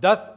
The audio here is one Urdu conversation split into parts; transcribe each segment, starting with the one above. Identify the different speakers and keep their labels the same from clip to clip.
Speaker 1: 10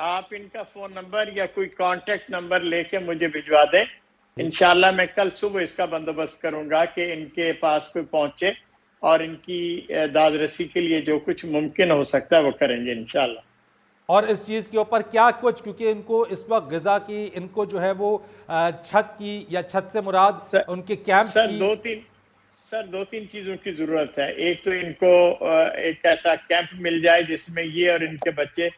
Speaker 2: آپ ان کا فون نمبر یا کوئی کانٹیکٹ نمبر لے کے مجھے بھجوا دیں. انشاءاللہ میں کل صبح اس کا بندوبست کروں گا کہ ان کے پاس کوئی پہنچے اور ان کی داد رسی کے لیے جو کچھ ممکن ہو سکتا ہے وہ کریں گے انشاءاللہ. اور
Speaker 1: اس چیز کے اوپر کیا کچھ، کیونکہ ان کو اس وقت غذا کی، ان کو جو ہے وہ چھت کی، یا چھت سے مراد ان کے کیمپس کی؟
Speaker 2: دو تین چیزوں کی ضرورت ہے. ایک تو ان کو ایک ایسا کیمپ مل جائے جس میں یہ اور ان کے بچے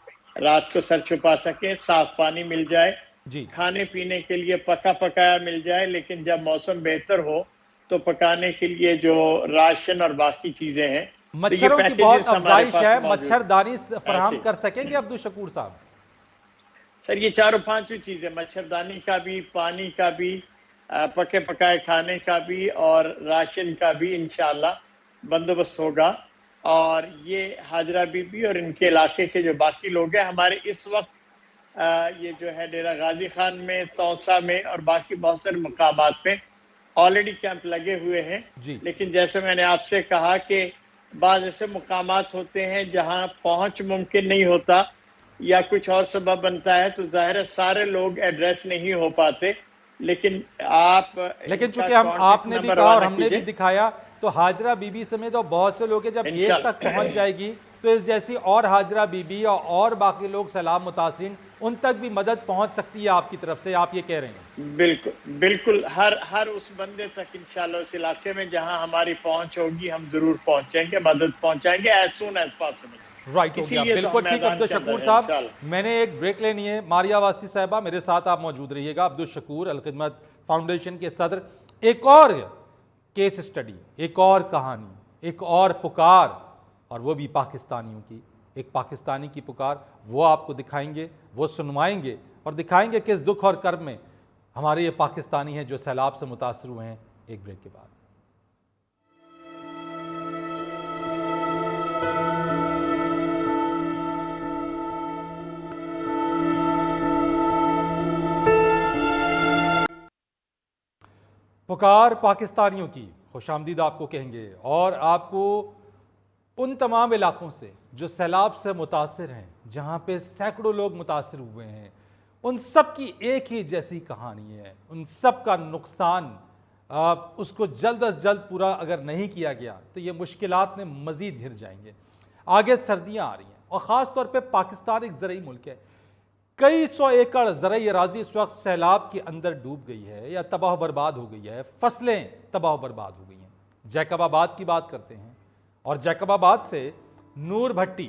Speaker 2: رات کو سر چھپا سکیں، صاف پانی مل جائے،
Speaker 1: جی،
Speaker 2: کھانے پینے کے لیے پکا پکایا مل جائے، لیکن جب موسم بہتر ہو تو پکانے کے لیے جو راشن اور باقی چیزیں ہیں.
Speaker 1: مچھروں کی بہت افزائش ہے، مچھردانی فراہم کر سکیں گے عبدالشکور صاحب؟
Speaker 2: سر یہ 4 و 5 چیزیں، مچھردانی کا بھی، پانی کا بھی، پکے پکائے کھانے کا بھی اور راشن کا بھی انشاءاللہ بندوبست ہوگا. اور یہ حاجرہ بی بی اور ان کے علاقے کے جو باقی لوگ ہیں، ہمارے اس وقت یہ جو ہے ڈیرہ غازی خان میں، توسا میں اور باقی بہت سارے مقامات میں آلریڈی کیمپ لگے ہوئے ہیں. لیکن جیسے میں نے آپ سے کہا کہ بعض ایسے مقامات ہوتے ہیں جہاں پہنچ ممکن نہیں ہوتا یا کچھ اور سبب بنتا ہے، تو ظاہر ہے سارے لوگ ایڈریس نہیں ہو پاتے. لیکن
Speaker 1: چونکہ آپ نے بھی کہا اور ہم نے بھی دکھایا، تو حاجرہ بی بی سمیت اور بہت سے لوگ جب ایک تک پہنچ جائے گی تو اس جیسی اور حاجرہ بی بی اور باقی لوگ سیلاب متاثرین، ان تک بھی مدد پہنچ سکتی ہے آپ کی طرف سے، آپ یہ کہہ رہے ہیں؟
Speaker 2: بالکل ہر اس بندے تک انشاءاللہ اس علاقے میں جہاں ہماری پہنچ ہوگی ہم ضرور پہنچیں گے، مدد پہنچائیں گے as soon as possible.
Speaker 1: Right, ہو گیا، بالکل ٹھیک. عبدالشکور صاحب، میں نے ایک بریک لینی ہے. ماریہ واسطی صاحبہ میرے ساتھ آپ موجود رہیے گا. عبدالشکور الخدمت فاؤنڈیشن کے صدر، ایک اور کیس اسٹڈی، ایک اور کہانی، ایک اور پکار، اور وہ بھی پاکستانیوں کی، ایک پاکستانی کی پکار، وہ آپ کو دکھائیں گے، وہ سنوائیں گے اور دکھائیں گے کس دکھ اور کرب میں ہمارے یہ پاکستانی ہیں جو سیلاب سے متاثر ہوئے ہیں. ایک بریک کے بعد. پکار پاکستانیوں کی، خوش آمدید آپ کو کہیں گے، اور آپ کو ان تمام علاقوں سے جو سیلاب سے متاثر ہیں، جہاں پہ سینکڑوں لوگ متاثر ہوئے ہیں، ان سب کی ایک ہی جیسی کہانی ہے. ان سب کا نقصان اس کو جلد از جلد پورا اگر نہیں کیا گیا تو یہ مشکلات میں مزید ہر جائیں گے. آگے سردیاں آ رہی ہیں اور خاص طور پہ پاکستان ایک زرعی ملک ہے. کئی سو ایکڑ زرعی اراضی اس وقت سیلاب کے اندر ڈوب گئی ہے یا تباہ و برباد ہو گئی ہے. فصلیں تباہ و برباد ہو گئی ہیں. جیکب آباد کی بات کرتے ہیں اور جیکب آباد سے نور بھٹی،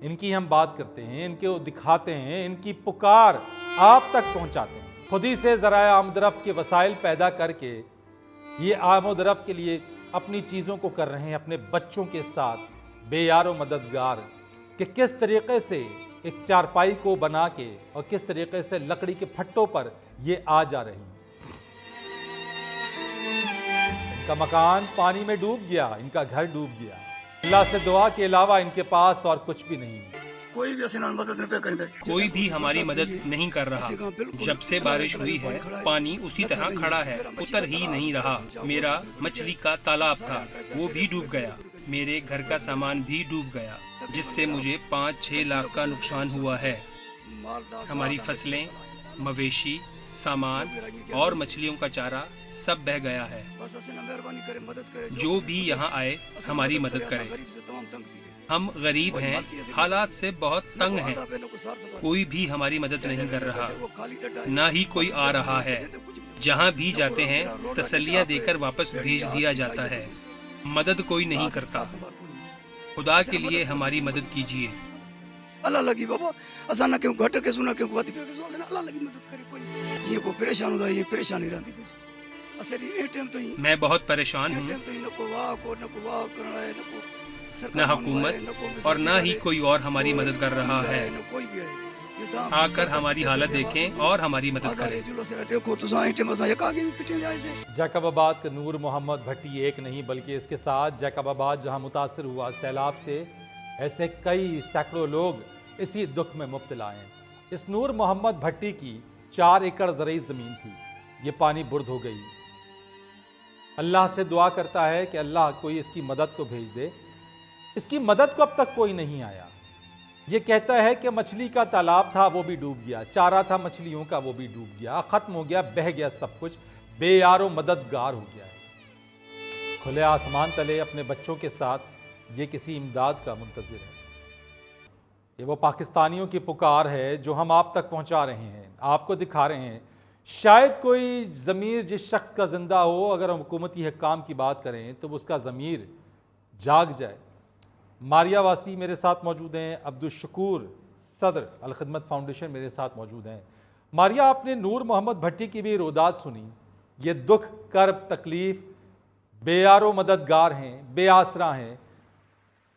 Speaker 1: ان کی ہم بات کرتے ہیں، ان کو دکھاتے ہیں، ان کی پکار آپ تک پہنچاتے ہیں. خود ہی سے ذرائع آمد و رفت کے وسائل پیدا کر کے یہ آمد و رفت کے لیے اپنی چیزوں کو کر رہے ہیں اپنے بچوں کے ساتھ بے یار و مددگار، کہ کس طریقے سے ایک چارپائی کو بنا کے اور کس طریقے سے لکڑی کے پھٹوں پر یہ آ جا رہی ہیں. ان کا مکان پانی میں ڈوب گیا، ان کا گھر ڈوب گیا. اللہ سے دعا کے علاوہ ان کے پاس اور کچھ بھی نہیں.
Speaker 3: کوئی بھی ہماری مدد نہیں کر رہا. جب سے بارش ہوئی ہے پانی اسی طرح کھڑا ہے، اتر ہی نہیں رہا. میرا مچھلی کا تالاب تھا، وہ بھی ڈوب گیا. میرے گھر کا سامان بھی ڈوب گیا، جس سے مجھے 5-6 لاکھ کا نقصان ہوا ہے. ہماری فصلیں، مویشی، سامان اور مچھلیوں کا چارہ سب بہہ گیا ہے. جو بھی یہاں آئے ہماری مدد کرے. ہم غریب ہیں، حالات سے بہت تنگ ہیں. کوئی بھی ہماری مدد نہیں کر رہا، نہ ہی کوئی آ رہا ہے. جہاں بھی جاتے ہیں تسلیہ دے کر واپس بھیج دیا جاتا ہے. مدد کوئی نہیں کرتا. خدا کے لیے ہماری مدد کیجیے.
Speaker 4: اللہ لگی بابا اسانا کیوں گھٹ کے سنا کیوں وادی پہ کے اسانا اللہ لگی مدد کرے. کوئی جی کو پریشان ہوتا ہے، پریشانی رہتی بس. اسلی اے ٹائم تو
Speaker 3: میں بہت پریشان ہوں. نہ حکومت اور نہ ہی کوئی اور ہماری مدد کر رہا ہے. آ کر ہماری حالت دیکھیں اور ہماری مدد کریں.
Speaker 1: جیکب آباد کا نور محمد بھٹی ایک نہیں بلکہ اس کے ساتھ جیکب آباد جہاں متاثر ہوا سیلاب سے، ایسے کئی سینکڑوں لوگ اسی دکھ میں مبتلا ہیں. اس نور محمد بھٹی کی 4 ایکڑ زرعی زمین تھی، یہ پانی برد ہو گئی. اللہ سے دعا کرتا ہے کہ اللہ کوئی اس کی مدد کو بھیج دے. اس کی مدد کو اب تک کوئی نہیں آیا. یہ کہتا ہے کہ مچھلی کا تالاب تھا وہ بھی ڈوب گیا، چارہ تھا مچھلیوں کا وہ بھی ڈوب گیا، ختم ہو گیا، بہہ گیا سب کچھ، بے یار و مددگار ہو گیا ہے۔ کھلے آسمان تلے اپنے بچوں کے ساتھ یہ کسی امداد کا منتظر ہے۔ یہ وہ پاکستانیوں کی پکار ہے جو ہم آپ تک پہنچا رہے ہیں، آپ کو دکھا رہے ہیں۔ شاید کوئی ضمیر جس شخص کا زندہ ہو، اگر ہم حکومتی حکام کی بات کریں تو اس کا ضمیر جاگ جائے۔ ماریا واسی میرے ساتھ موجود ہیں، عبدالشکور صدر الخدمت فاؤنڈیشن میرے ساتھ موجود ہیں۔ ماریا، آپ نے نور محمد بھٹی کی بھی روداد سنی، یہ دکھ کرب تکلیف، بے یار و مددگار ہیں، بے آسرا ہیں،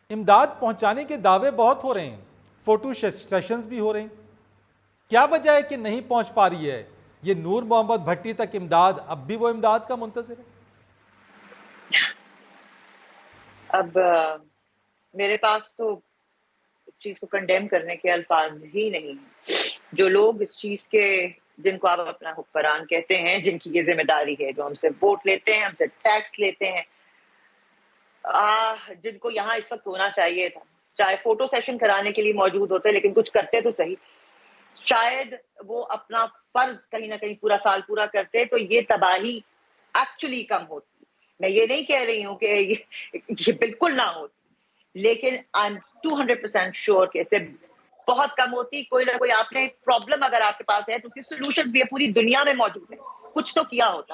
Speaker 1: امداد پہنچانے کے دعوے بہت ہو رہے ہیں، فوٹو سیشنز بھی ہو رہے ہیں، کیا وجہ ہے کہ نہیں پہنچ پا رہی ہے یہ نور محمد بھٹی تک امداد؟ اب بھی وہ امداد کا منتظر ہے؟
Speaker 5: اب میرے پاس تو اس چیز کو کنڈیم کرنے کے الفاظ ہی نہیں ہیں۔ جو لوگ اس چیز کے، جن کو آپ اپنا حکمران کہتے ہیں، جن کی یہ ذمہ داری ہے، جو ہم سے ووٹ لیتے ہیں، ہم سے ٹیکس لیتے ہیں، جن کو یہاں اس وقت ہونا چاہیے تھا، چاہے فوٹو سیشن کرانے کے لیے موجود ہوتے لیکن کچھ کرتے تو صحیح، شاید وہ اپنا فرض کہیں نہ کہیں پورا سال پورا کرتے تو یہ تباہی ایکچولی کم ہوتی۔ میں یہ نہیں کہہ رہی ہوں کہ یہ بالکل نہ ہوتی، لیکن آئی ایم 200% شیور کہ اس سے بہت کم ہوتی۔ کوئی نہ کوئی آپ نے پرابلم اگر آپ کے پاس ہے تو اس کی سولوشن بھی پوری دنیا میں موجود ہے، کچھ تو کیا ہوتا۔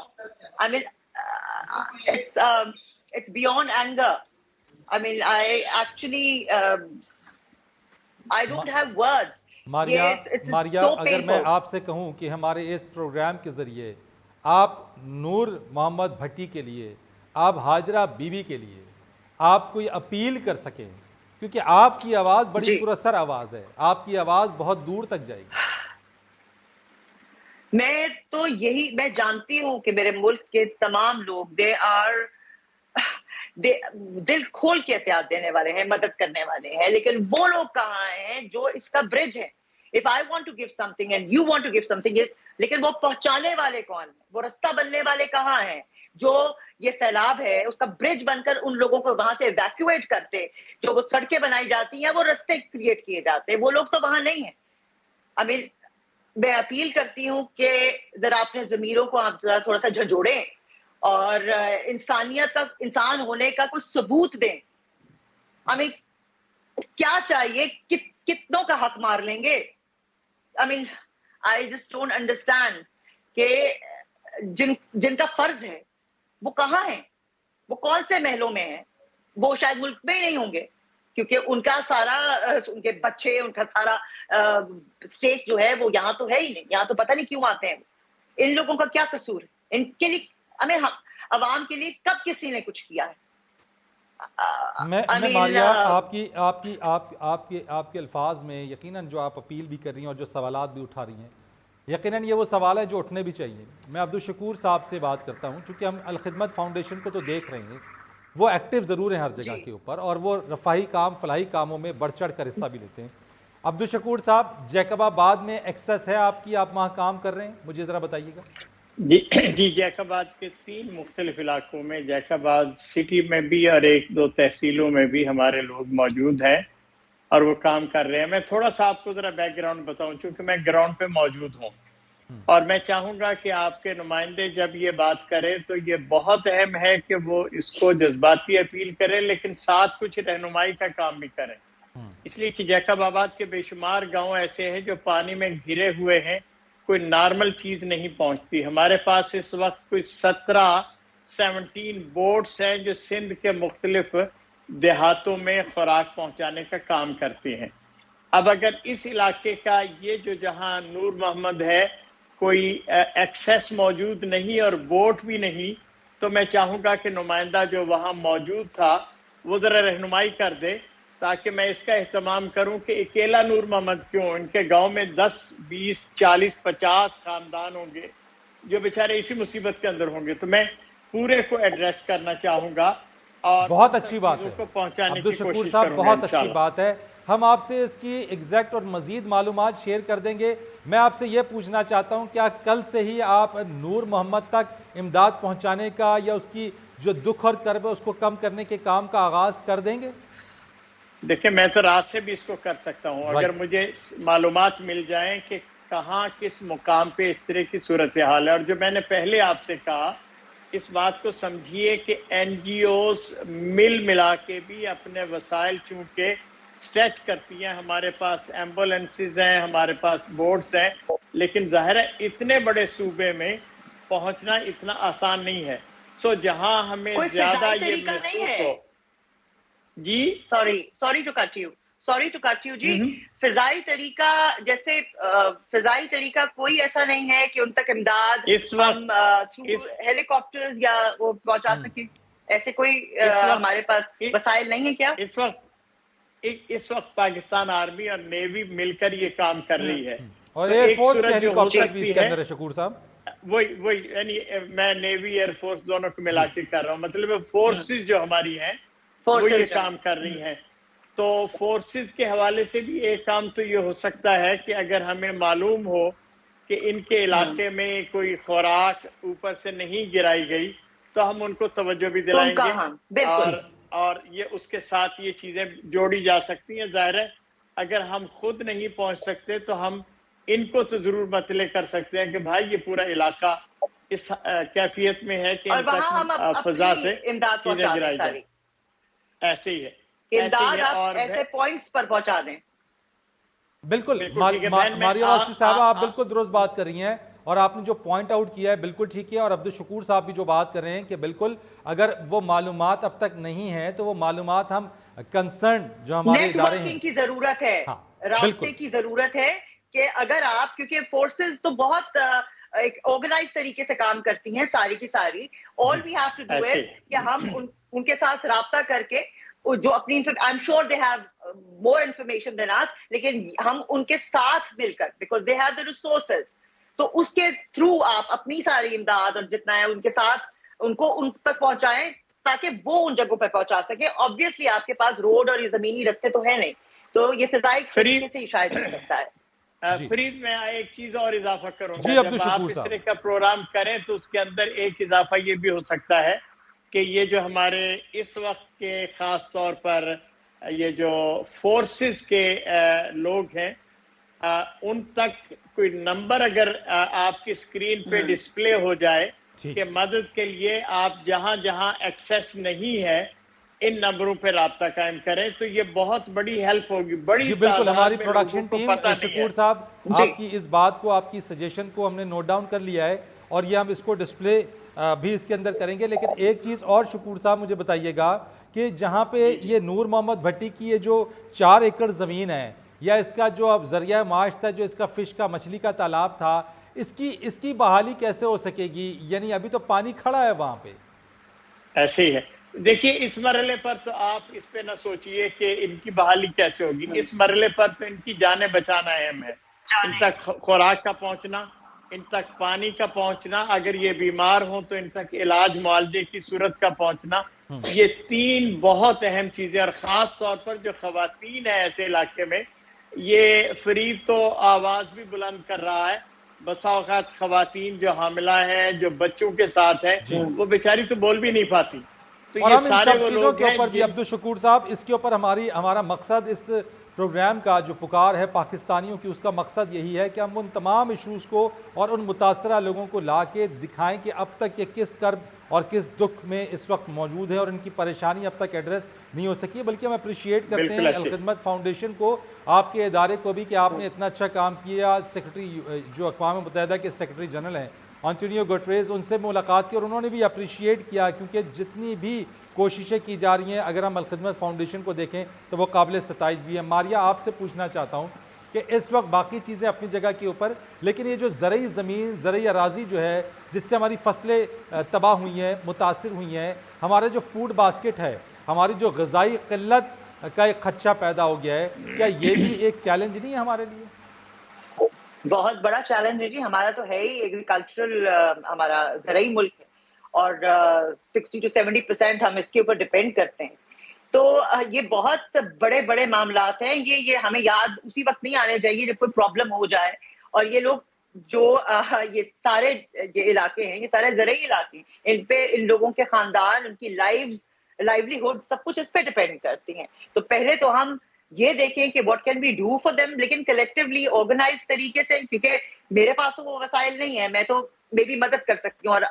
Speaker 5: آئی مین it's beyond anger. I mean, I don't have words.
Speaker 1: ماریا اگر میں آپ سے کہوں کہ ہمارے اس پروگرام کے ذریعے آپ نور محمد بھٹی کے لیے، آپ ہاجرہ بی بی کے لیے آپ کوئی اپیل کر سکیں، کیونکہ آپ کی آواز بڑی پراثر آواز ہے، آپ کی آواز بہت دور تک جائے گی۔
Speaker 5: میں جانتی ہوں کہ میرے ملک کے تمام لوگ دل کھول کے احتیاط دینے والے ہیں، مدد کرنے والے ہیں، لیکن وہ لوگ کہاں ہیں جو اس کا برج ہے؟ If I want to give something and you want to give something, لیکن وہ پہنچانے والے کون ہیں؟ وہ رستہ بننے والے کہاں ہیں؟ جو یہ سیلاب ہے اس کا برج بن کر ان لوگوں کو وہاں سے ایویکویٹ کرتے، جو وہ سڑکیں بنائی جاتی ہیں، وہ رستے کریٹ کیے جاتے ہیں، وہ لوگ تو وہاں نہیں ہیں۔ میں اپیل کرتی ہوں کہ ذرا اپنے ضمیروں کو آپ ذرا تھوڑا سا جھنجھوڑیں اور انسانیت کا، انسان ہونے کا کوئی ثبوت دیں۔ ہمیں کیا چاہیے؟ کتنوں کا حق مار لیں گے؟ I just don't understand کہ جن کا فرض ہے وہ کہاں ہیں؟ وہ کون سے محلوں میں ہیں؟ وہ شاید ملک میں ہی نہیں ہوں گے، کیونکہ ان کا سارا، ان کے بچے، ان کا سارا اسٹیک جو ہے وہ یہاں تو ہے ہی نہیں، یہاں تو پتہ نہیں کیوں آتے ہیں۔ ان لوگوں کا کیا قصور ہے؟ ان کے لیے عوام کے لیے کب کسی نے کچھ کیا ہے؟
Speaker 1: میں ماریا آپ کے الفاظ میں یقیناً جو آپ اپیل بھی کر رہی ہیں اور جو سوالات بھی اٹھا رہی ہیں، یقیناً یہ وہ سوال ہے جو اٹھنے بھی چاہیے۔ میں عبدالشکور صاحب سے بات کرتا ہوں، چونکہ ہم الخدمت فاؤنڈیشن کو تو دیکھ رہے ہیں، وہ ایکٹیو ضرور ہیں ہر جگہ کے اوپر، اور وہ رفاہی کام، فلاحی کاموں میں بڑھ چڑھ کر حصہ بھی لیتے ہیں۔ عبدالشکور صاحب، جیکب آباد میں ایکسیس ہے آپ کی، آپ وہاں کام کر رہے ہیں، مجھے ذرا بتائیے گا۔
Speaker 2: جی جیکب آباد کے 3 مختلف علاقوں میں، جیکب آباد سٹی میں بھی اور 1-2 تحصیلوں میں بھی ہمارے لوگ موجود ہیں اور وہ کام کر رہے ہیں۔ میں تھوڑا سا آپ کو ذرا بیک گراؤنڈ بتاؤں، چونکہ میں گراؤنڈ پہ موجود ہوں، اور میں چاہوں گا کہ آپ کے نمائندے جب یہ بات کریں تو یہ بہت اہم ہے کہ وہ اس کو جذباتی اپیل کریں، لیکن ساتھ کچھ رہنمائی کا کام بھی کریں، اس لیے کہ جیکب آباد کے بے شمار گاؤں ایسے ہیں جو پانی میں گھرے ہوئے ہیں، کوئی نارمل چیز نہیں پہنچتی۔ ہمارے پاس اس وقت کچھ 17 بوٹس ہیں جو سندھ کے مختلف دیہاتوں میں خوراک پہنچانے کا کام کرتے ہیں۔ اب اگر اس علاقے کا یہ جو جہاں نور محمد ہے کوئی ایکسیس موجود نہیں اور بوٹ بھی نہیں، تو میں چاہوں گا کہ نمائندہ جو وہاں موجود تھا وہ ذرا رہنمائی کر دے، تاکہ میں اس کا اہتمام کروں کہ اکیلا نور محمد کیوں، ان کے گاؤں میں 10 20 40 50 خاندان ہوں گے جو بیچارے اسی مصیبت کے اندر ہوں گے۔ تو میں پورے کو ایڈریس کرنا چاہوں گا اور
Speaker 1: بہت اچھی بات ہے
Speaker 2: پہنچانے کی
Speaker 1: عبدالشکور
Speaker 2: کوشش
Speaker 1: صاحب،
Speaker 2: کروں گا
Speaker 1: بہت اچھی
Speaker 2: انشاءاللہ۔
Speaker 1: بات ہے، ہم آپ سے اس کی ایگزیکٹ اور مزید معلومات شیئر کر دیں گے۔ میں آپ سے یہ پوچھنا چاہتا ہوں، کیا کل سے ہی آپ نور محمد تک امداد پہنچانے کا یا اس کی جو دکھ اور کرب ہے اس کو کم کرنے کے کام کا آغاز کر دیں گے؟
Speaker 2: دیکھیں میں تو رات سے بھی اس کو کر سکتا ہوں، اگر
Speaker 1: Right.
Speaker 2: مجھے معلومات مل جائیں کہ کہاں کس مقام پہ اس طرح کی صورتحال ہے. اور جو میں نے پہلے آپ سے کہا، اس بات کو سمجھیے کہ این جی اوز ملا کے بھی اپنے وسائل چونکہ سٹریچ کرتی ہیں. ہمارے پاس ایمبولینسز ہیں، ہمارے پاس بورڈز ہیں، لیکن ظاہر ہے اتنے بڑے صوبے میں پہنچنا اتنا آسان نہیں ہے. سو جہاں ہمیں
Speaker 5: کوئی
Speaker 2: زیادہ
Speaker 5: فضائی
Speaker 2: یہ
Speaker 5: طریقہ نہیں
Speaker 2: محسوس
Speaker 5: ہے.
Speaker 2: ہو. جی
Speaker 5: سوری ٹو کٹ یو جی. فضائی طریقہ جیسے فضائی طریقہ کوئی ایسا نہیں ہے کہ ان تک امداد
Speaker 2: اس وقت
Speaker 5: ہم ہیلی کاپٹرز یا وہ پہنچا سکیں. ایسے کوئی ہمارے پاس وسائل نہیں ہے کیا؟
Speaker 2: اس وقت پاکستان آرمی اور نیوی مل کر یہ کام کر رہی ہے.
Speaker 1: اور
Speaker 2: تو
Speaker 1: ایئر
Speaker 2: ایک
Speaker 1: فورس کے
Speaker 2: صورت
Speaker 1: ہیلی
Speaker 2: جو ہو
Speaker 1: کاپٹرز بھی اس
Speaker 2: سکتی
Speaker 1: کے
Speaker 2: ہے،
Speaker 1: اندر ہے شکور صاحب.
Speaker 2: وہی یعنی میں نیوی ایئر فورس دونوں کو ملا کے کر رہا ہوں. مطلب فورسز جو ہماری ہیں وہ یہ کام کر رہی ہیں. تو فورسز کے حوالے سے بھی ایک کام تو یہ ہو سکتا ہے کہ اگر ہمیں معلوم ہو کہ ان کے علاقے میں کوئی خوراک اوپر سے نہیں گرائی گئی تو ہم ان کو توجہ بھی دلائیں گے. اور یہ اس کے ساتھ یہ چیزیں جوڑی جا سکتی ہیں. ظاہر ہے اگر ہم خود نہیں پہنچ سکتے تو ہم ان کو تو ضرور مطلع کر سکتے ہیں کہ بھائی یہ پورا علاقہ اس کیفیت میں ہے کہ ان تک فضا سے چیزیں گرائی جائیں. ایسے ہی ہے،
Speaker 5: امداد آپ ایسے پوائنٹس پر پہنچا دیں.
Speaker 1: بالکل ماریا واسطی صاحبہ آپ بالکل درست بات کر رہی ہیں، اور آپ نے جو پوائنٹ آؤٹ کیا ہے بالکل ٹھیک ہے. اور عبدالشکور صاحب بھی جو بات کر رہے ہیں کہ بالکل اگر وہ معلومات اب تک نہیں ہیں تو وہ معلومات ہم کنسرن جو ہمارے ادارے ہیں
Speaker 5: نیٹ ورکنگ کی ضرورت ہے، رابطے کی ضرورت ہے کہ اگر آپ، کیونکہ فورسز تو بہت ایک آرگنائز طریقے سے کام کرتی ہیں ساری کی ساری. All we have to do is کہ ہم ان کے ساتھ رابطہ کر کے جو اپنی I'm sure they have more information than us، لیکن ہم ان کے ساتھ مل کر because they have the resources، تو اس کے تھرو آپ اپنی ساری امداد اور جتنا ہے ان کے ساتھ ان کو ان تک پہنچائیں تاکہ وہ ان جگہوں پہ پہنچا سکے. آبویسلی آپ کے پاس روڈ اور یہ زمینی رستے تو ہے نہیں، تو یہ فضائی طریقے سے ہی شاید ہو سکتا ہے.
Speaker 2: فرید میں ایک چیز اور اضافہ کروں گا.
Speaker 1: جی
Speaker 2: جب آپ اس طرح کا پروگرام کریں تو اس کے اندر ایک اضافہ یہ بھی ہو سکتا ہے کہ یہ جو ہمارے اس وقت کے خاص طور پر یہ جو فورسز کے لوگ ہیں ان تک کوئی نمبر اگر آپ کی اسکرین پہ ڈسپلے ہو جائے کہ مدد کے لیے آپ جہاں جہاں ایکسیس نہیں ہے ان نمبروں پہ رابطہ قائم کریں تو یہ بہت بڑی ہیلپ ہوگی. بڑی
Speaker 1: جی بالکل ہماری
Speaker 2: میں
Speaker 1: پروڈکشن
Speaker 2: لوگوں کو
Speaker 1: ٹیم
Speaker 2: پتہ نہیں ہے.
Speaker 1: شکور صاحب آپ کی اس بات کو، آپ کی سجیشن کو ہم نے نوٹ ڈاؤن کر لیا ہے اور یہ ہم اس کو ڈسپلے بھی اس کے اندر کریں گے. لیکن ایک چیز اور شکور صاحب مجھے بتائیے گا کہ جہاں پہ یہ نور محمد بھٹی کی یہ جو 4 ایکڑ زمین ہے یا اس کا جو اب ذریعہ معاش تھا، جو اس کا فش کا مچھلی کا تالاب تھا، اس کی بحالی کیسے ہو سکے گی؟ یعنی ابھی تو پانی کھڑا ہے وہاں پہ.
Speaker 2: ایسے ہی ہے. دیکھیے اس مرحلے پر تو آپ اس پہ نہ سوچئے کہ ان کی بحالی کیسے ہوگی. اس مرحلے پر تو ان کی جانیں بچانا اہم ہے. ان تک خوراک کا پہنچنا، ان تک پانی کا پہنچنا، اگر یہ بیمار ہوں تو ان تک علاج معالجے کی صورت کا پہنچنا، یہ 3 بہت اہم چیزیں. اور خاص طور پر جو خواتین ہیں ایسے علاقے میں، یہ فرید تو آواز بھی بلند کر رہا ہے. بسا اوقات خواتین جو حاملہ ہیں، جو بچوں کے ساتھ ہیں، وہ بیچاری تو بول بھی نہیں پاتی.
Speaker 1: اور ہم ان سب چیزوں کے اوپر بھی عبدالشکور صاحب، اس کے اوپر ہمارا مقصد اس پروگرام کا جو پکار ہے پاکستانیوں کی، اس کا مقصد یہی ہے کہ ہم ان تمام ایشوز کو اور ان متاثرہ لوگوں کو لا کے دکھائیں کہ اب تک یہ کس کرب اور کس دکھ میں اس وقت موجود ہے اور ان کی پریشانی اب تک ایڈریس نہیں ہو سکی. بلکہ ہم اپریشیٹ کرتے ہیں الخدمت فاؤنڈیشن کو، آپ کے ادارے کو بھی کہ آپ نے اتنا اچھا کام کیا. سیکرٹری جو اقوام متحدہ کے سیکرٹری جنرل ہیں انٹونیو گٹریز، ان سے ملاقات کی اور انہوں نے بھی اپریشیٹ کیا، کیونکہ جتنی بھی کوششیں کی جا رہی ہیں اگر ہم الخدمت فاؤنڈیشن کو دیکھیں تو وہ قابل ستائش بھی ہے. ماریا آپ سے پوچھنا چاہتا ہوں کہ اس وقت باقی چیزیں اپنی جگہ کے اوپر، لیکن یہ جو زرعی زمین، زرعی اراضی جو ہے جس سے ہماری فصلیں تباہ ہوئی ہیں، متاثر ہوئی ہیں، ہمارا جو فوڈ باسکٹ ہے، ہماری جو غذائی قلت کا ایک خدشہ پیدا ہو گیا ہے، کیا یہ بھی ایک چیلنج نہیں ہے ہمارے لیے؟
Speaker 5: بہت بڑا چیلنج ہے جی. ہمارا تو ہے ہی ایگریکلچرل، ہمارا زرعی ملک ہے اور 60 to 70% ہم اس کے اوپر ڈپینڈ کرتے ہیں. تو یہ بہت بڑے بڑے معاملات ہیں. یہ ہمیں یاد اسی وقت نہیں آنے چاہیے جب کوئی پرابلم ہو جائے. اور یہ لوگ جو یہ سارے یہ علاقے ہیں، یہ سارے زرعی علاقے ہیں، ان پہ ان لوگوں کے خاندان، ان کی لائفز لائیولیہڈ سب کچھ اس پہ ڈپینڈ کرتی ہیں. تو پہلے تو ہم یہ دیکھیں کہ what can we do for them, لیکن کلیکٹیولی آرگنائز طریقے سے, کیونکہ میرے پاس تو وہ وسائل نہیں ہے, میں تو میں بھی مدد کر سکتی ہوں اور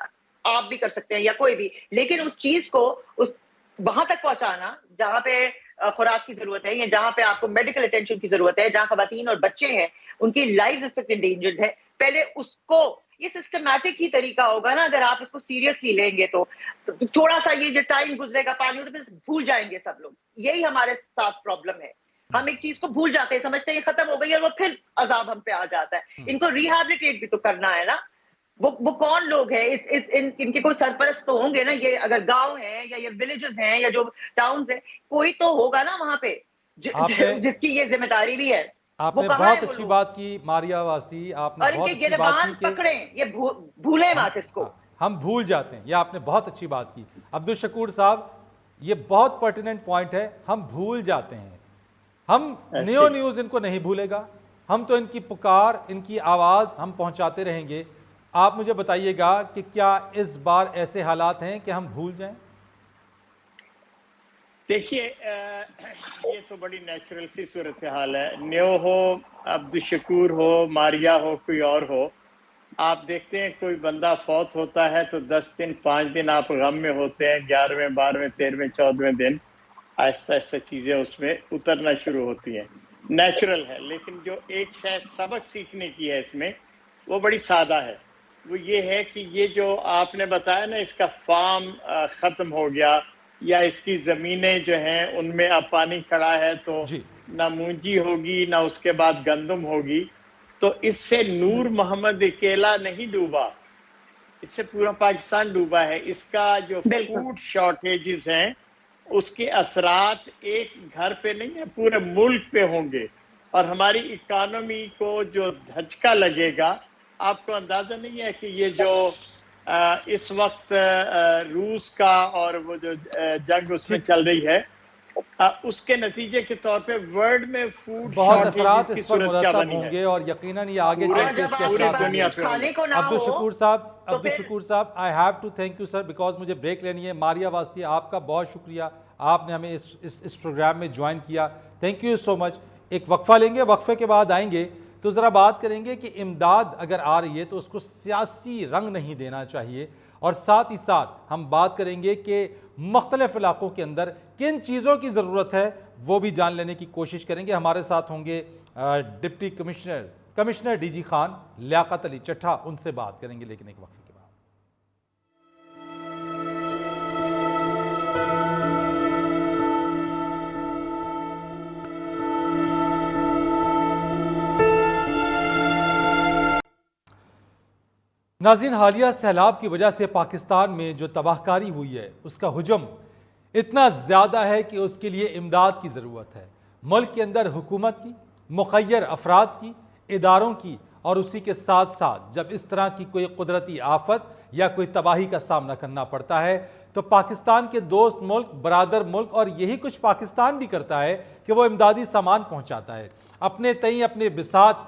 Speaker 5: آپ بھی کر سکتے ہیں یا کوئی بھی, لیکن اس چیز کو اس وہاں تک پہنچانا جہاں پہ خوراک کی ضرورت ہے یا جہاں پہ آپ کو میڈیکل اٹینشن کی ضرورت ہے, جہاں خواتین اور بچے ہیں ان کی لائف اس وقت انڈینجرڈ ہے, پہلے اس کو, یہ سسٹمیٹک ہی طریقہ ہوگا نا, اگر آپ اس کو سیریسلی لیں گے تو تھوڑا سا یہ جو ٹائم گزرے گا پانی تو پھر بھول جائیں گے سب لوگ. یہی ہمارے ساتھ پرابلم ہے, ہم ایک چیز کو بھول جاتے ہیں, سمجھتے ہیں یہ ختم ہو گئی اور وہ پھر عذاب ہم پہ آ جاتا ہے. ان کو ریہیبلیٹیٹ بھی تو کرنا ہے نا. وہ کون لوگ ہیں, ان کے کوئی سرپرست تو ہوں گے نا, یہ اگر گاؤں ہیں یا یہ ولیجز ہیں یا جو ٹاؤنز ہیں, کوئی تو ہوگا نا وہاں پہ جس کی یہ ذمہ داری بھی ہے.
Speaker 1: آپ نے بہت اچھی بات کی ماریہ واسطی, آپ نے بہت اچھی بات کی کہ
Speaker 5: پکڑیں, یہ بھولیں مات اس کو,
Speaker 1: ہم بھول جاتے ہیں. یہ آپ نے بہت اچھی بات کی عبدالشکور صاحب, یہ بہت پرٹیننٹ پوائنٹ ہے, ہم بھول جاتے ہیں. ہم نیوز ان کو نہیں بھولے گا, ہم تو ان کی پکار, ان کی آواز ہم پہنچاتے رہیں گے. آپ مجھے بتائیے گا کہ کیا اس بار ایسے حالات ہیں کہ ہم بھول جائیں؟
Speaker 2: دیکھیے یہ تو بڑی نیچرل سی صورتحال ہے. نیو ہو, عبدالشکور ہو, ماریہ ہو, کوئی اور ہو, آپ دیکھتے ہیں کوئی بندہ فوت ہوتا ہے تو 10 دن 5 دن آپ غم میں ہوتے ہیں, 11ویں 12ویں 13ویں 14ویں دن آہستہ آہستہ چیزیں اس میں اترنا شروع ہوتی ہیں. نیچرل ہے. لیکن جو ایک شاید سبق سیکھنے کی ہے اس میں, وہ بڑی سادہ ہے. وہ یہ ہے کہ یہ جو آپ نے بتایا نا, اس کا فارم ختم ہو گیا یا اس کی زمینیں جو ہیں ان میں اب پانی کھڑا ہے تو نہ مونجی ہوگی نہ اس کے بعد گندم ہوگی, تو اس سے نور محمد اکیلا نہیں ڈوبا, اس سے پورا پاکستان ڈوبا ہے. اس کا جو فوڈ شارٹیجز ہیں اس کے اثرات ایک گھر پہ نہیں ہے, پورے ملک پہ ہوں گے, اور ہماری اکانومی کو جو دھچکا لگے گا, آپ کو اندازہ نہیں ہے کہ یہ جو اس وقت روس کا اور وہ جو جنگ اس میں چل رہی ہے, اس کے نتیجے کے طور پہ ورلڈ میں فوڈ
Speaker 1: بہت اثرات
Speaker 2: کی
Speaker 1: اس پر
Speaker 2: صورت کیا
Speaker 1: مرتب
Speaker 2: بنی
Speaker 1: ہوں
Speaker 2: ہے.
Speaker 1: گے, اور یقیناً یہ آگے چل کے اس کے اثرات ہوں گے. عبدالشکور صاحب I have to thank you sir, because مجھے بریک لینی ہے. ماریہ واسطی آپ کا بہت شکریہ, آپ نے ہمیں اس پروگرام میں جوائن کیا, تھینک یو سو مچ. ایک وقفہ لیں گے, وقفے کے بعد آئیں گے تو ذرا بات کریں گے کہ امداد اگر آ رہی ہے تو اس کو سیاسی رنگ نہیں دینا چاہیے, اور ساتھ ہی ساتھ ہم بات کریں گے کہ مختلف علاقوں کے اندر کن چیزوں کی ضرورت ہے وہ بھی جان لینے کی کوشش کریں گے. ہمارے ساتھ ہوں گے deputy commissioner D G Khan Liaquat Ali Chattha, ان سے بات کریں گے لیکن ایک وقفے کے بعد. ناظرین, حالیہ سیلاب کی وجہ سے پاکستان میں جو تباہ کاری ہوئی ہے اس کا حجم اتنا زیادہ ہے کہ اس کے لیے امداد کی ضرورت ہے. ملک کے اندر حکومت کی, مخیر افراد کی, اداروں کی, اور اسی کے ساتھ ساتھ جب اس طرح کی کوئی قدرتی آفت یا کوئی تباہی کا سامنا کرنا پڑتا ہے تو پاکستان کے دوست ملک, برادر ملک, اور یہی کچھ پاکستان بھی کرتا ہے کہ وہ امدادی سامان پہنچاتا ہے, اپنے تئیں اپنے بساط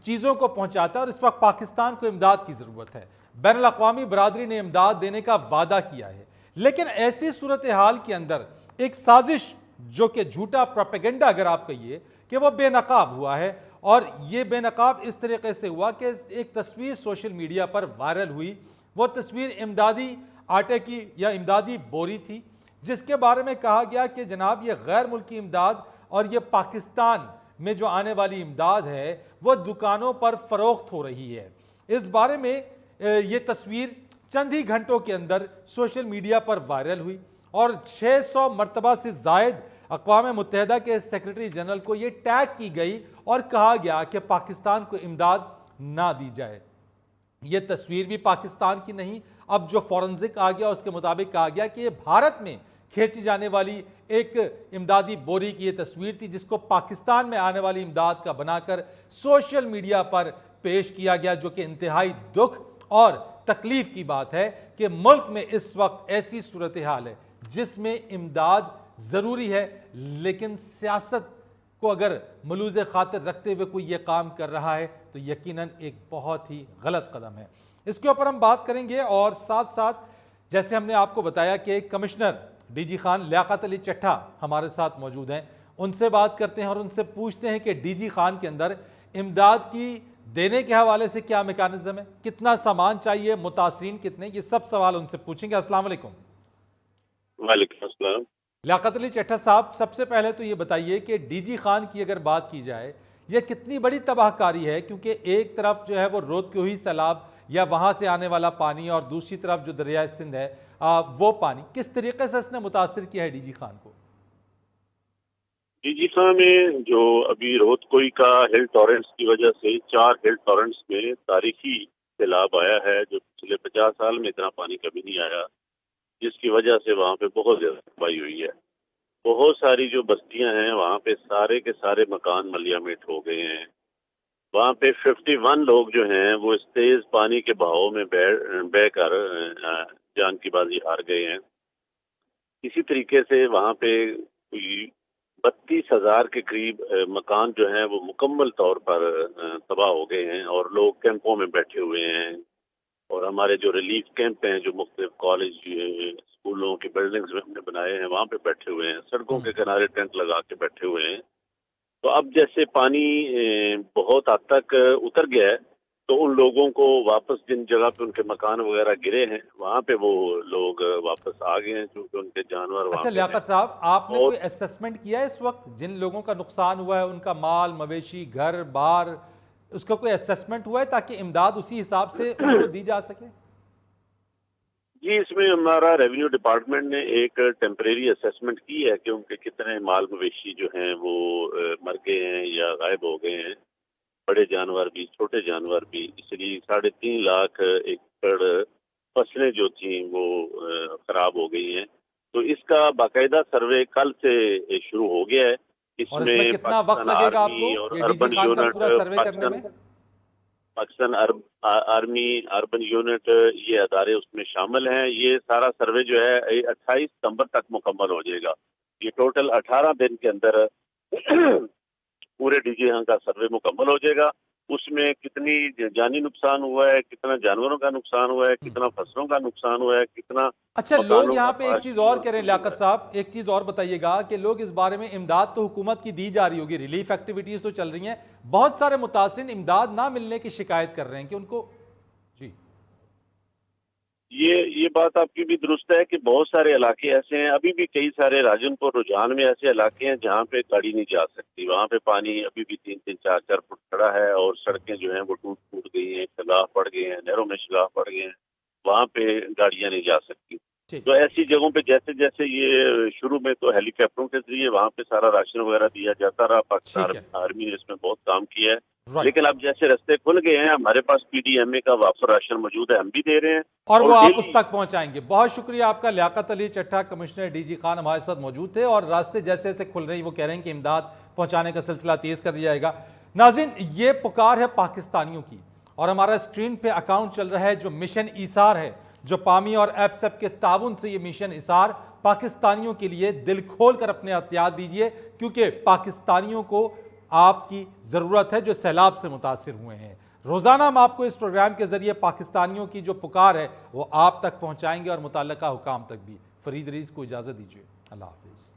Speaker 1: چیزوں کو پہنچاتا ہے, اور اس وقت پاکستان کو امداد کی ضرورت ہے. بین الاقوامی برادری نے امداد دینے کا وعدہ کیا ہے, لیکن ایسی صورتحال کے اندر ایک سازش جو کہ جھوٹا پروپیگنڈا اگر آپ کہیے کہ وہ بے نقاب ہوا ہے, اور یہ بے نقاب اس طریقے سے ہوا کہ ایک تصویر سوشل میڈیا پر وائرل ہوئی. وہ تصویر امدادی آٹے کی یا امدادی بوری تھی, جس کے بارے میں کہا گیا کہ جناب یہ غیر ملکی امداد اور یہ پاکستان میں جو آنے والی امداد ہے وہ دکانوں پر فروخت ہو رہی ہے. اس بارے میں یہ تصویر چند ہی گھنٹوں کے اندر سوشل میڈیا پر وائرل ہوئی, اور 600 مرتبہ سے زائد اقوام متحدہ کے سیکرٹری جنرل کو یہ ٹیگ کی گئی اور کہا گیا کہ پاکستان کو امداد نہ دی جائے. یہ تصویر بھی پاکستان کی نہیں, اب جو فورنزک آ گیا اس کے مطابق کہا گیا کہ یہ بھارت میں کھینچی جانے والی ایک امدادی بوری کی یہ تصویر تھی, جس کو پاکستان میں آنے والی امداد کا بنا کر سوشل میڈیا پر پیش کیا گیا, جو کہ انتہائی دکھ اور تکلیف کی بات ہے کہ ملک میں اس وقت ایسی صورتحال ہے جس میں امداد ضروری ہے, لیکن سیاست کو اگر ملوز خاطر رکھتے ہوئے کوئی یہ کام کر رہا ہے تو یقیناً ایک بہت ہی غلط قدم ہے. اس کے اوپر ہم بات کریں گے, اور ساتھ ساتھ جیسے ہم نے آپ کو بتایا کہ commissioner D G Khan Liaquat Ali چٹھا ہمارے ساتھ موجود ہیں، ان سے بات کرتے ہیں اور ان سے پوچھتے ہیں کہ ڈی جی خان کے اندر امداد کی دینے کے حوالے سے کیا میکانزم ہے، کتنا سامان چاہیے، متاثرین کتنے، یہ سب سوال ان سے پوچھیں گے۔ السلام علیکم۔
Speaker 6: وعلیکم السلام۔
Speaker 1: لیاقت علی چٹھا صاحب، سب سے پہلے تو یہ بتائیے کہ ڈی جی خان کی اگر بات کی جائے یہ کتنی بڑی تباہ کاری ہے، کیونکہ ایک طرف جو ہے وہ رود کوہی سیلاب یا وہاں سے آنے والا پانی اور دوسری طرف جو دریائے سندھ ہے وہ پانی، کس طریقے سے اس نے متاثر کیا ہے ڈی جی خان کو؟
Speaker 6: ڈی جی خان میں جو ابھی رود کوئی کا ہل ٹورنٹس کی وجہ سے 4 ہل ٹورنٹس میں تاریخی سیلاب آیا ہے، جو پچھلے 50 سال میں اتنا پانی کبھی نہیں آیا، جس کی وجہ سے وہاں پہ بہت زیادہ تباہی ہوئی ہے۔ بہت ساری جو بستیاں ہیں وہاں پہ سارے کے سارے مکان ملیامٹ ہو گئے ہیں۔ وہاں پہ 51 لوگ جو ہیں وہ اس تیز پانی کے بہاؤ میں بہ کر جان کی بازی ہار گئے ہیں۔ اسی طریقے سے وہاں پہ 32,000 کے قریب مکان جو ہیں وہ مکمل طور پر تباہ ہو گئے ہیں اور لوگ کیمپوں میں بیٹھے ہوئے ہیں، اور ہمارے جو ریلیف کیمپ ہیں جو مختلف کالج اسکولوں کی بلڈنگز میں ہم نے بنائے ہیں وہاں پہ بیٹھے ہوئے ہیں، سڑکوں کے کنارے ٹینٹ لگا کے بیٹھے ہوئے ہیں۔ تو اب جیسے پانی بہت حد تک اتر گیا ہے تو ان لوگوں کو واپس جن جگہ پہ ان کے مکان وغیرہ گرے ہیں وہاں پہ وہ لوگ واپس آ گئے ہیں، چونکہ ان کے جانور وہاں
Speaker 1: اچھا
Speaker 6: پہ
Speaker 1: لیاقت صاحب، آپ نے کوئی اسیسمنٹ کیا ہے اس وقت جن لوگوں کا نقصان ہوا ہے، ان کا مال مویشی گھر بار، اس کا کوئی اسیسمنٹ ہوا ہے تاکہ امداد اسی حساب سے ان کو دی جا سکے؟
Speaker 6: جی، اس میں ہمارا ریونیو ڈپارٹمنٹ نے ایک ٹیمپریری اسیسمنٹ کی ہے کہ ان کے کتنے مال مویشی جو ہیں وہ مر گئے ہیں یا غائب ہو گئے ہیں، بڑے جانور بھی چھوٹے جانور بھی، اس لیے 3.5 لاکھ ایکڑ فصلیں جو تھیں وہ خراب ہو گئی ہیں۔ تو اس کا باقاعدہ سروے کل سے شروع ہو گیا ہے۔
Speaker 1: اور اس میں کتنا وقت لگے گا آپ کو یہ ڈی جی خان کا پورا سروے کرنے میں؟
Speaker 6: پاکستان آرمی اربن یونٹ یہ ادارے اس میں شامل ہیں۔ یہ سارا سروے جو ہے 28 ستمبر تک مکمل ہو جائے گا۔ یہ ٹوٹل 18 دن کے اندر پورے ڈی جی خان کا سروے مکمل ہو جائے گا۔ اس میں کتنی جانی نقصان ہوا ہے، کتنا جانوروں کا نقصان ہوا ہے، کتنا فصلوں کا نقصان ہوا ہے، کتنا
Speaker 1: اچھا لوگ یہاں پہ ایک چیز اور کریں لیاقت صاحب، ایک چیز اور بتائیے گا کہ لوگ اس بارے میں امداد تو حکومت کی دی جا رہی ہوگی، ریلیف ایکٹیویٹیز تو چل رہی ہیں، بہت سارے متاثرین امداد نہ ملنے کی شکایت کر رہے ہیں کہ ان کو جی
Speaker 6: یہ بات آپ کی بھی درست ہے کہ بہت سارے علاقے ایسے ہیں، ابھی بھی کئی سارے راجن پور رجحان میں ایسے علاقے ہیں جہاں پہ گاڑی نہیں جا سکتی، وہاں پہ پانی ابھی بھی 3-3 4-4 فٹ کھڑا ہے اور سڑکیں جو ہیں وہ ٹوٹ گئی ہیں، سیلاب پڑ گئے ہیں، نہروں میں سیلاب پڑ گئے ہیں، وہاں پہ گاڑیاں نہیں جا سکتی۔ تو ایسی جگہوں پہ جیسے جیسے یہ شروع میں تو ہیلی کاپٹروں کے ذریعے وہاں پہ سارا راشن وغیرہ دیا جاتا رہا، پاکستان آرمی نے اس میں بہت کام کیا ہے، لیکن اب جیسے رستے کھل گئے ہیں ہمارے پاس پی ڈی ایم اے کا وافر راشن موجود ہے، ہم بھی دے رہے ہیں
Speaker 1: اور وہ آپ اس تک پہنچائیں گے۔ بہت شکریہ آپ کا۔ لیاقت Ali چٹھا commissioner D G Khan ہمارے ساتھ موجود تھے اور راستے جیسے جیسے کھل رہے ہیں وہ کہہ رہے ہیں کہ امداد پہنچانے کا سلسلہ تیز کر دیا جائے گا۔ ناظرین، یہ پکار ہے پاکستانیوں کی اور ہمارا اسکرین پہ اکاؤنٹ چل رہا ہے جو مشن ایثار ہے، جو پامی اور ایپسپ کے تعاون سے یہ مشن ایثار پاکستانیوں کے لیے دل کھول کر اپنے احتیاط دیجئے، کیونکہ پاکستانیوں کو آپ کی ضرورت ہے جو سیلاب سے متاثر ہوئے ہیں۔ روزانہ ہم آپ کو اس پروگرام کے ذریعے پاکستانیوں کی جو پکار ہے وہ آپ تک پہنچائیں گے اور متعلقہ حکام تک بھی۔ فرید ریز کو اجازت دیجئے، اللہ حافظ۔